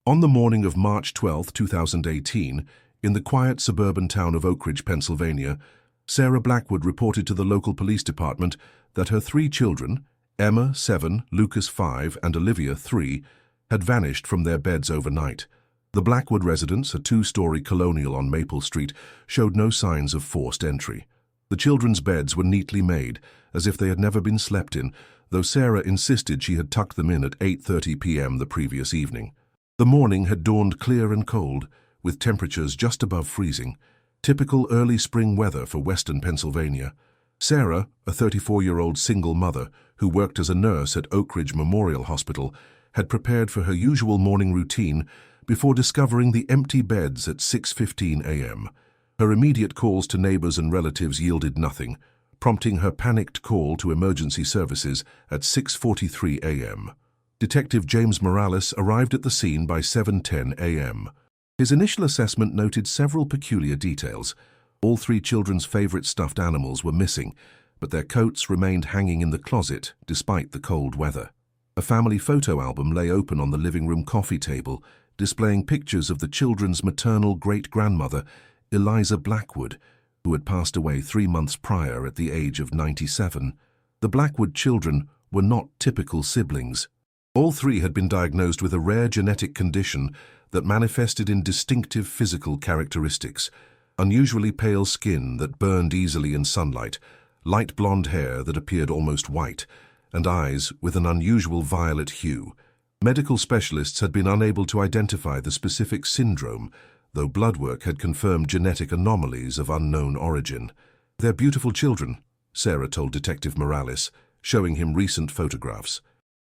On the morning of March 12, 2018, in the quiet suburban town of Oak Ridge, Pennsylvania, Sarah Blackwood reported to the local police department that her 3 children, Emma, 7, Lucas, 5, and Olivia, 3, had vanished from their beds overnight. The Blackwood residence, a 2-story colonial on Maple Street, showed no signs of forced entry. The children's beds were neatly made, as if they had never been slept in, though Sarah insisted she had tucked them in at 8:30 p.m. the previous evening. The morning had dawned clear and cold, with temperatures just above freezing, typical early spring weather for western Pennsylvania. Sarah, a 34-year-old single mother who worked as a nurse at Oak Ridge Memorial Hospital, had prepared for her usual morning routine before discovering the empty beds at 6:15 a.m. Her immediate calls to neighbors and relatives yielded nothing, prompting her panicked call to emergency services at 6:43 a.m. Detective James Morales arrived at the scene by 7:10 a.m. His initial assessment noted several peculiar details. All 3 children's favorite stuffed animals were missing, but their coats remained hanging in the closet despite the cold weather. A family photo album lay open on the living room coffee table, displaying pictures of the children's maternal great-grandmother, Eliza Blackwood, who had passed away 3 months prior at the age of 97. The Blackwood children were not typical siblings. All 3 had been diagnosed with a rare genetic condition that manifested in distinctive physical characteristics: unusually pale skin that burned easily in sunlight, light blonde hair that appeared almost white, and eyes with an unusual violet hue. Medical specialists had been unable to identify the specific syndrome, though blood work had confirmed genetic anomalies of unknown origin. "They're beautiful children," Sarah told Detective Morales, showing him recent photographs.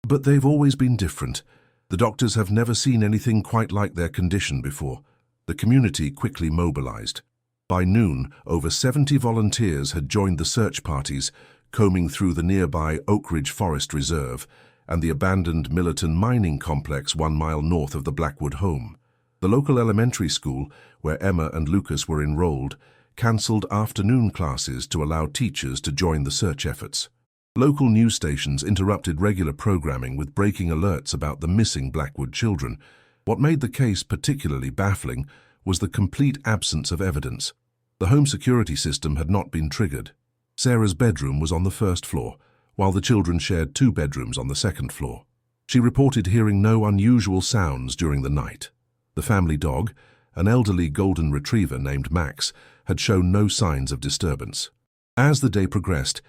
"But they've always been different. The doctors have never seen anything quite like their condition before." The community quickly mobilized. By noon, over 70 volunteers had joined the search parties, combing through the nearby Oak Ridge Forest Reserve and the abandoned Millerton mining complex 1 mile north of the Blackwood home. The local elementary school, where Emma and Lucas were enrolled, cancelled afternoon classes to allow teachers to join the search efforts. Local news stations interrupted regular programming with breaking alerts about the missing Blackwood children. What made the case particularly baffling was the complete absence of evidence. The home security system had not been triggered. Sarah's bedroom was on the 1st floor, while the children shared 2 bedrooms on the 2nd floor. She reported hearing no unusual sounds during the night. The family dog, an elderly golden retriever named Max, had shown no signs of disturbance. As the day progressed,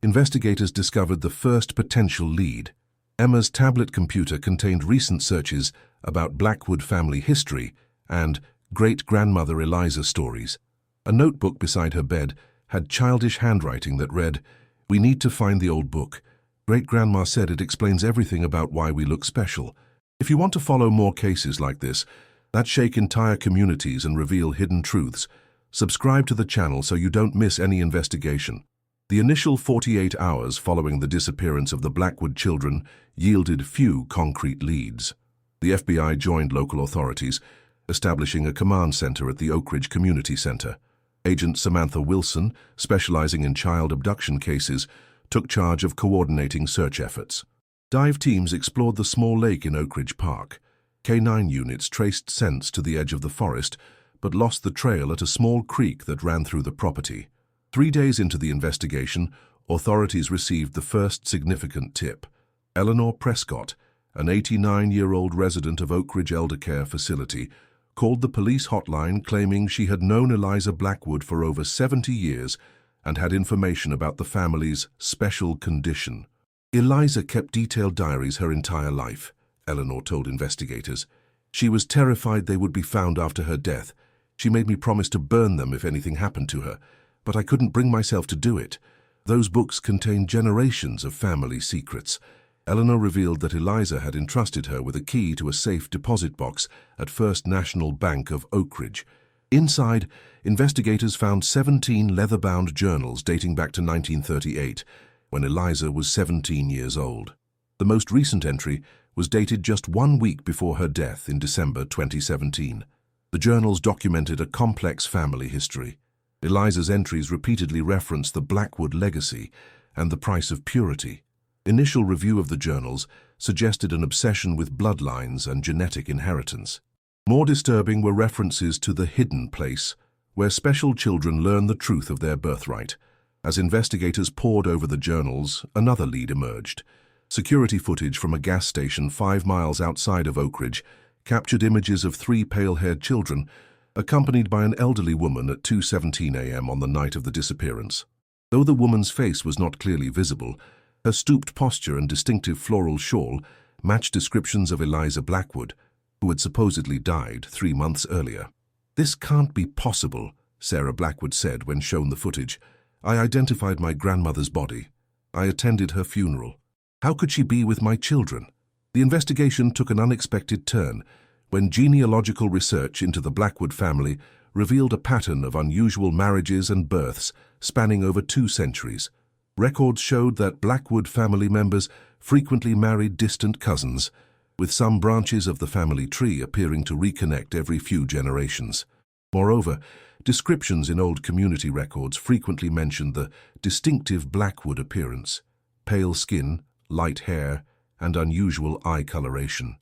investigators discovered the first potential lead. Emma's tablet computer contained recent searches about Blackwood family history and great-grandmother Eliza stories. A notebook beside her bed had childish handwriting that read, "We need to find the old book. Great-grandma said it explains everything about why we look special." If you want to follow more cases like this that shake entire communities and reveal hidden truths, subscribe to the channel so you don't miss any investigation. The initial 48 hours following the disappearance of the Blackwood children yielded few concrete leads. The FBI joined local authorities, establishing a command center at the Oak Ridge Community Center. Agent Samantha Wilson, specializing in child abduction cases, took charge of coordinating search efforts. Dive teams explored the small lake in Oak Ridge Park. K-9 units traced scents to the edge of the forest, but lost the trail at a small creek that ran through the property. 3 days into the investigation, authorities received the first significant tip. Eleanor Prescott, an 89-year-old resident of Oak Ridge Elder Care Facility, called the police hotline claiming she had known Eliza Blackwood for over 70 years and had information about the family's special condition. "Eliza kept detailed diaries her entire life," Eleanor told investigators. "She was terrified they would be found after her death. She made me promise to burn them if anything happened to her, but I couldn't bring myself to do it. Those books contained generations of family secrets." Eleanor revealed that Eliza had entrusted her with a key to a safe deposit box at First National Bank of Oak Ridge. Inside, investigators found 17 leather-bound journals dating back to 1938, when Eliza was 17 years old. The most recent entry was dated just 1 week before her death in December 2017. The journals documented a complex family history. Eliza's entries repeatedly referenced the Blackwood legacy and the price of purity. Initial review of the journals suggested an obsession with bloodlines and genetic inheritance. More disturbing were references to the hidden place, where special children learn the truth of their birthright. As investigators pored over the journals, another lead emerged. Security footage from a gas station 5 miles outside of Oakridge captured images of 3 pale-haired children, accompanied by an elderly woman at 2:17 a.m. on the night of the disappearance. Though the woman's face was not clearly visible, her stooped posture and distinctive floral shawl matched descriptions of Eliza Blackwood, who had supposedly died 3 months earlier. "This can't be possible," Sarah Blackwood said when shown the footage. "I identified my grandmother's body. I attended her funeral. How could she be with my children?" The investigation took an unexpected turn when genealogical research into the Blackwood family revealed a pattern of unusual marriages and births spanning over 2 centuries. Records showed that Blackwood family members frequently married distant cousins, with some branches of the family tree appearing to reconnect every few generations. Moreover, descriptions in old community records frequently mentioned the distinctive Blackwood appearance: pale skin, light hair, and unusual eye coloration.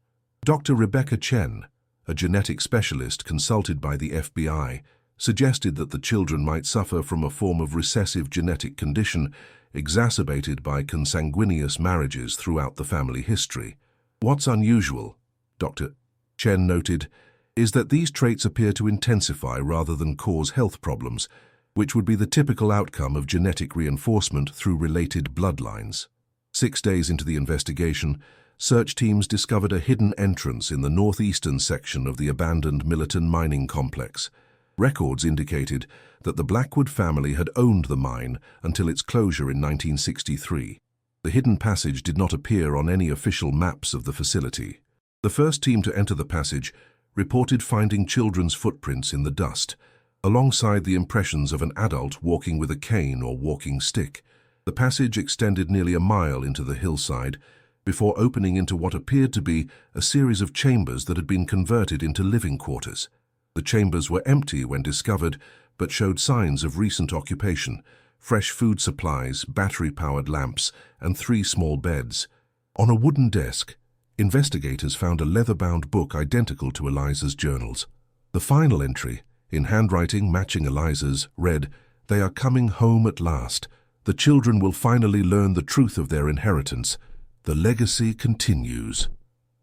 Dr. Rebecca Chen, a genetic specialist consulted by the FBI, suggested that the children might suffer from a form of recessive genetic condition exacerbated by consanguineous marriages throughout the family history. "What's unusual," Dr. Chen noted, "is that these traits appear to intensify rather than cause health problems, which would be the typical outcome of genetic reinforcement through related bloodlines." 6 days into the investigation, search teams discovered a hidden entrance in the northeastern section of the abandoned Millerton mining complex. Records indicated that the Blackwood family had owned the mine until its closure in 1963. The hidden passage did not appear on any official maps of the facility. The first team to enter the passage reported finding children's footprints in the dust, alongside the impressions of an adult walking with a cane or walking stick. The passage extended nearly a mile into the hillside before opening into what appeared to be a series of chambers that had been converted into living quarters. The chambers were empty when discovered, but showed signs of recent occupation: fresh food supplies, battery-powered lamps, and 3 small beds. On a wooden desk, investigators found a leather-bound book identical to Eliza's journals. The final entry, in handwriting matching Eliza's, read, "They are coming home at last. The children will finally learn the truth of their inheritance. The legacy continues."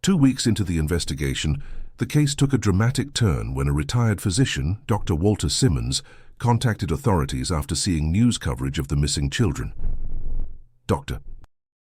2 weeks into the investigation, the case took a dramatic turn when a retired physician, Dr. Walter Simmons, contacted authorities after seeing news coverage of the missing children. Dr.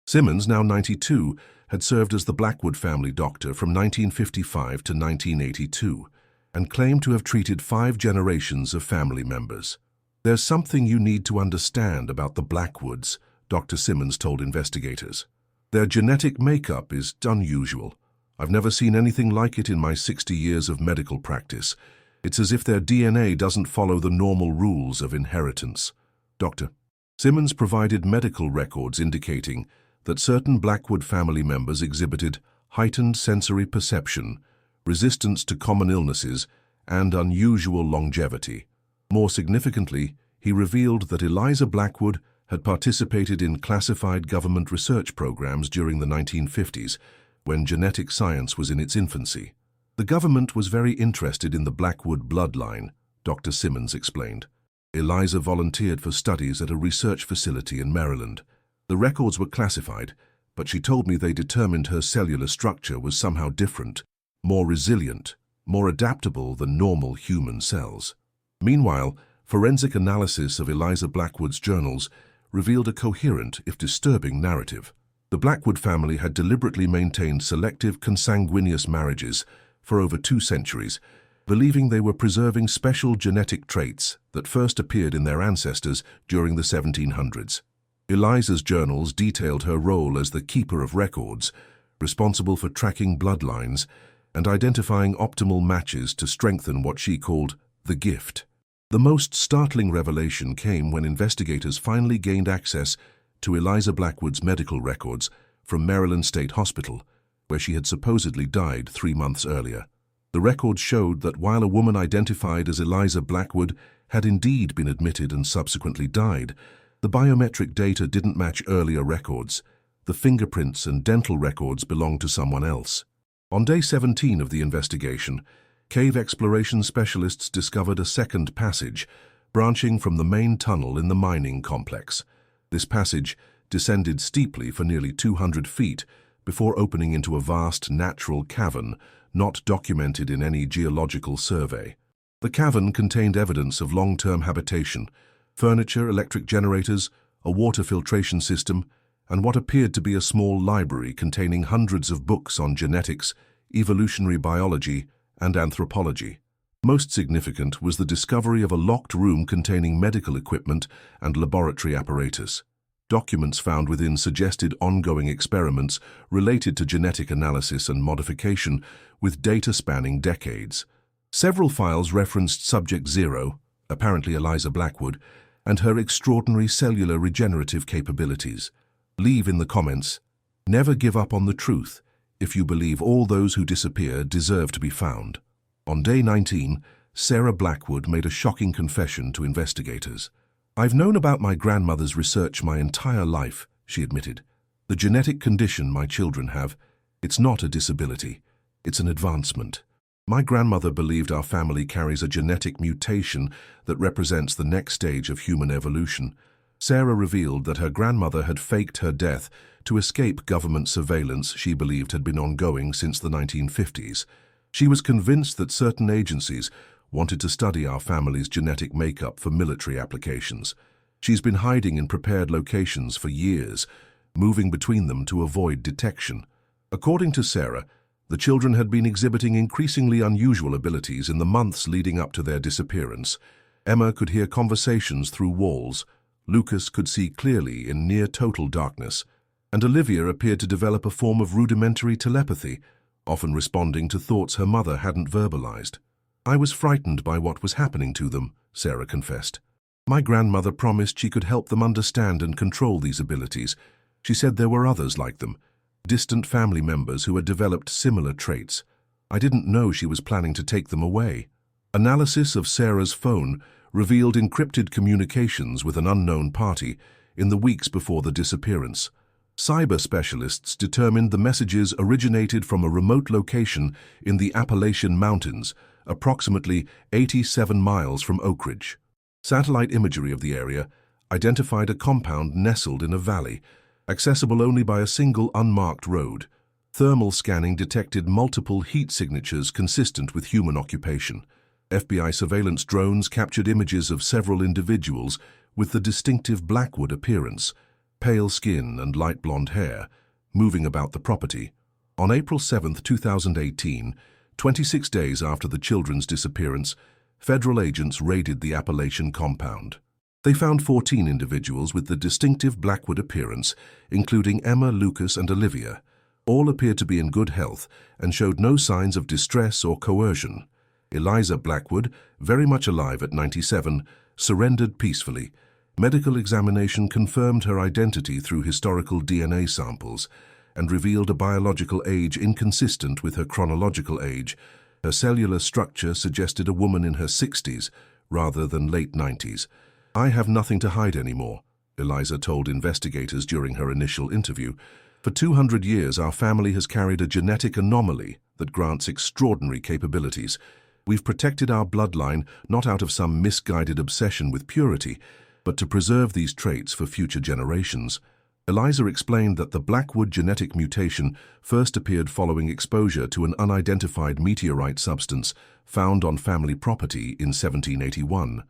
Simmons, now 92, had served as the Blackwood family doctor from 1955 to 1982 and claimed to have treated 5 generations of family members. "There's something you need to understand about the Blackwoods," Dr. Simmons told investigators. "Their genetic makeup is unusual. I've never seen anything like it in my 60 years of medical practice. It's as if their DNA doesn't follow the normal rules of inheritance." Dr. Simmons provided medical records indicating that certain Blackwood family members exhibited heightened sensory perception, resistance to common illnesses, and unusual longevity. More significantly, he revealed that Eliza Blackwood had participated in classified government research programs during the 1950s, when genetic science was in its infancy. "The government was very interested in the Blackwood bloodline," Dr. Simmons explained. "Eliza volunteered for studies at a research facility in Maryland. The records were classified, but she told me they determined her cellular structure was somehow different, more resilient, more adaptable than normal human cells." Meanwhile, forensic analysis of Eliza Blackwood's journals revealed a coherent, if disturbing, narrative. The Blackwood family had deliberately maintained selective consanguineous marriages for over 2 centuries, believing they were preserving special genetic traits that first appeared in their ancestors during the 1700s. Eliza's journals detailed her role as the keeper of records, responsible for tracking bloodlines and identifying optimal matches to strengthen what she called the gift. The most startling revelation came when investigators finally gained access to Eliza Blackwood's medical records from Maryland State Hospital, where she had supposedly died 3 months earlier. The records showed that while a woman identified as Eliza Blackwood had indeed been admitted and subsequently died, the biometric data didn't match earlier records. the fingerprints and dental records belonged to someone else. On day 17 of the investigation, cave exploration specialists discovered a second passage branching from the main tunnel in the mining complex. This passage descended steeply for nearly 200 feet before opening into a vast natural cavern not documented in any geological survey. The cavern contained evidence of long-term habitation, furniture, electric generators, a water filtration system, and what appeared to be a small library containing hundreds of books on genetics, evolutionary biology, and anthropology. Most significant was the discovery of a locked room containing medical equipment and laboratory apparatus. Documents found within suggested ongoing experiments related to genetic analysis and modification, with data spanning decades. Several files referenced Subject 0, apparently Eliza Blackwood, and her extraordinary cellular regenerative capabilities. Leave in the comments, never give up on the truth if you believe all those who disappear deserve to be found. On day 19, Sarah Blackwood made a shocking confession to investigators. "I've known about my grandmother's research my entire life," she admitted. "The genetic condition my children have, it's not a disability, it's an advancement. My grandmother believed our family carries a genetic mutation that represents the next stage of human evolution." Sarah revealed that her grandmother had faked her death to escape government surveillance she believed had been ongoing since the 1950s. She was convinced that certain agencies wanted to study our family's genetic makeup for military applications. She's been hiding in prepared locations for years, moving between them to avoid detection. According to Sarah, the children had been exhibiting increasingly unusual abilities in the months leading up to their disappearance. Emma could hear conversations through walls, Lucas could see clearly in near-total darkness, and Olivia appeared to develop a form of rudimentary telepathy, often responding to thoughts her mother hadn't verbalized. "I was frightened by what was happening to them," Sarah confessed. "My grandmother promised she could help them understand and control these abilities. She said there were others like them, distant family members who had developed similar traits. I didn't know she was planning to take them away." Analysis of Sarah's phone revealed encrypted communications with an unknown party in the weeks before the disappearance. Cyber specialists determined the messages originated from a remote location in the Appalachian Mountains, approximately 87 miles from Oak Ridge. Satellite imagery of the area identified a compound nestled in a valley, accessible only by a single unmarked road. Thermal scanning detected multiple heat signatures consistent with human occupation. FBI surveillance drones captured images of several individuals with the distinctive Blackwood appearance, pale skin and light blonde hair, moving about the property. On April 7, 2018, 26 days after the children's disappearance, federal agents raided the Appalachian compound. They found 14 individuals with the distinctive Blackwood appearance, including Emma, Lucas, and Olivia. All appeared to be in good health and showed no signs of distress or coercion. Eliza Blackwood, very much alive at 97, surrendered peacefully. Medical examination confirmed her identity through historical DNA samples and revealed a biological age inconsistent with her chronological age. Her cellular structure suggested a woman in her 60s rather than late 90s. "I have nothing to hide anymore," Eliza told investigators during her initial interview. "For 200 years, our family has carried a genetic anomaly that grants extraordinary capabilities. We've protected our bloodline not out of some misguided obsession with purity, but to preserve these traits for future generations." Eliza explained that the Blackwood genetic mutation first appeared following exposure to an unidentified meteorite substance found on family property in 1781.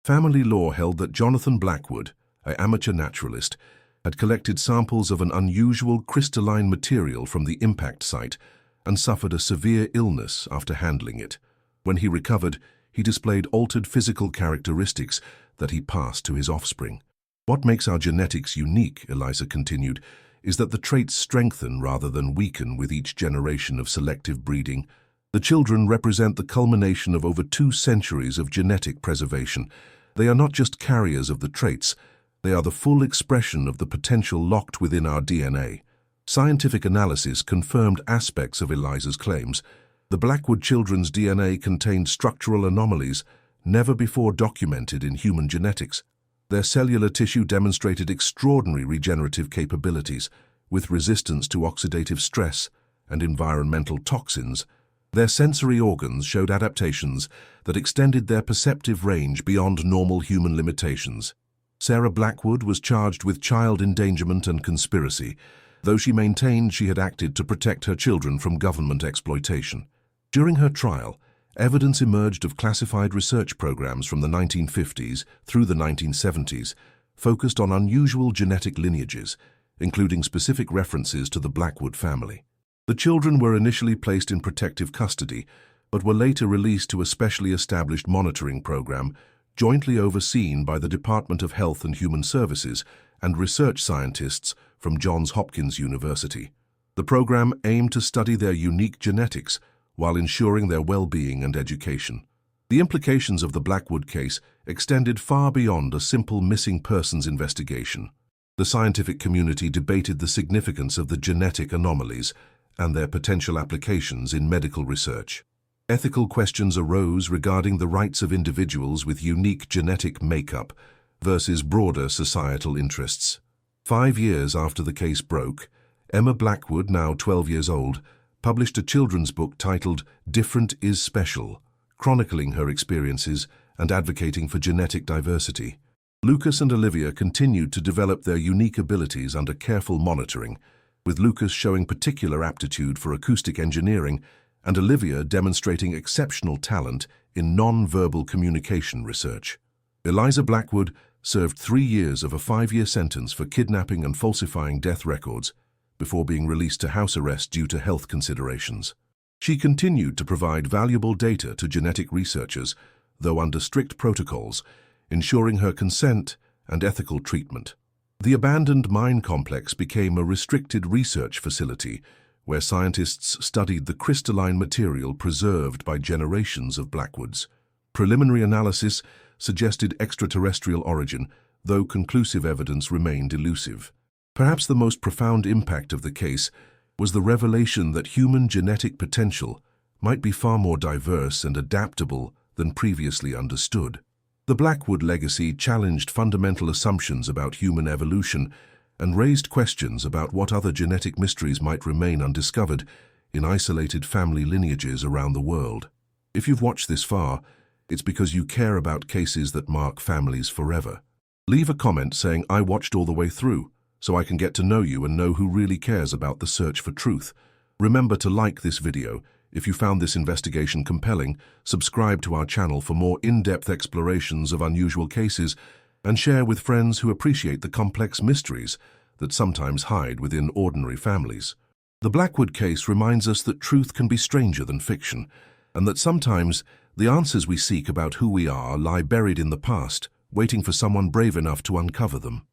Family law held that Jonathan Blackwood, an amateur naturalist, had collected samples of an unusual crystalline material from the impact site and suffered a severe illness after handling it. When he recovered, he displayed altered physical characteristics that he passed to his offspring. "What makes our genetics unique," Eliza continued, "is that the traits strengthen rather than weaken with each generation of selective breeding. The children represent the culmination of over 2 centuries of genetic preservation. They are not just carriers of the traits, they are the full expression of the potential locked within our DNA." Scientific analysis confirmed aspects of Eliza's claims. The Blackwood children's DNA contained structural anomalies never before documented in human genetics. Their cellular tissue demonstrated extraordinary regenerative capabilities, with resistance to oxidative stress and environmental toxins, their sensory organs showed adaptations that extended their perceptive range beyond normal human limitations. Sarah Blackwood was charged with child endangerment and conspiracy, though she maintained she had acted to protect her children from government exploitation. During her trial, evidence emerged of classified research programs from the 1950s through the 1970s, focused on unusual genetic lineages, including specific references to the Blackwood family. The children were initially placed in protective custody, but were later released to a specially established monitoring program jointly overseen by the Department of Health and Human Services and research scientists from Johns Hopkins University. The program aimed to study their unique genetics while ensuring their well-being and education. The implications of the Blackwood case extended far beyond a simple missing persons investigation. The scientific community debated the significance of the genetic anomalies and their potential applications in medical research. Ethical questions arose regarding the rights of individuals with unique genetic makeup versus broader societal interests. 5 years after the case broke, Emma Blackwood, now 12 years old, published a children's book titled Different is Special, chronicling her experiences and advocating for genetic diversity. Lucas and Olivia continued to develop their unique abilities under careful monitoring, with Lucas showing particular aptitude for acoustic engineering and Olivia demonstrating exceptional talent in non-verbal communication research. Eliza Blackwood served 3 years of a 5-year sentence for kidnapping and falsifying death records before being released to house arrest due to health considerations. She continued to provide valuable data to genetic researchers, though under strict protocols, ensuring her consent and ethical treatment. The abandoned mine complex became a restricted research facility where scientists studied the crystalline material preserved by generations of Blackwoods. Preliminary analysis suggested extraterrestrial origin, though conclusive evidence remained elusive. Perhaps the most profound impact of the case was the revelation that human genetic potential might be far more diverse and adaptable than previously understood. The Blackwood legacy challenged fundamental assumptions about human evolution and raised questions about what other genetic mysteries might remain undiscovered in isolated family lineages around the world. If you've watched this far, it's because you care about cases that mark families forever. Leave a comment saying, "I watched all the way through," so I can get to know you and know who really cares about the search for truth. Remember to like this video. If you found this investigation compelling, subscribe to our channel for more in-depth explorations of unusual cases, and share with friends who appreciate the complex mysteries that sometimes hide within ordinary families. The Blackwood case reminds us that truth can be stranger than fiction, and that sometimes the answers we seek about who we are lie buried in the past, waiting for someone brave enough to uncover them.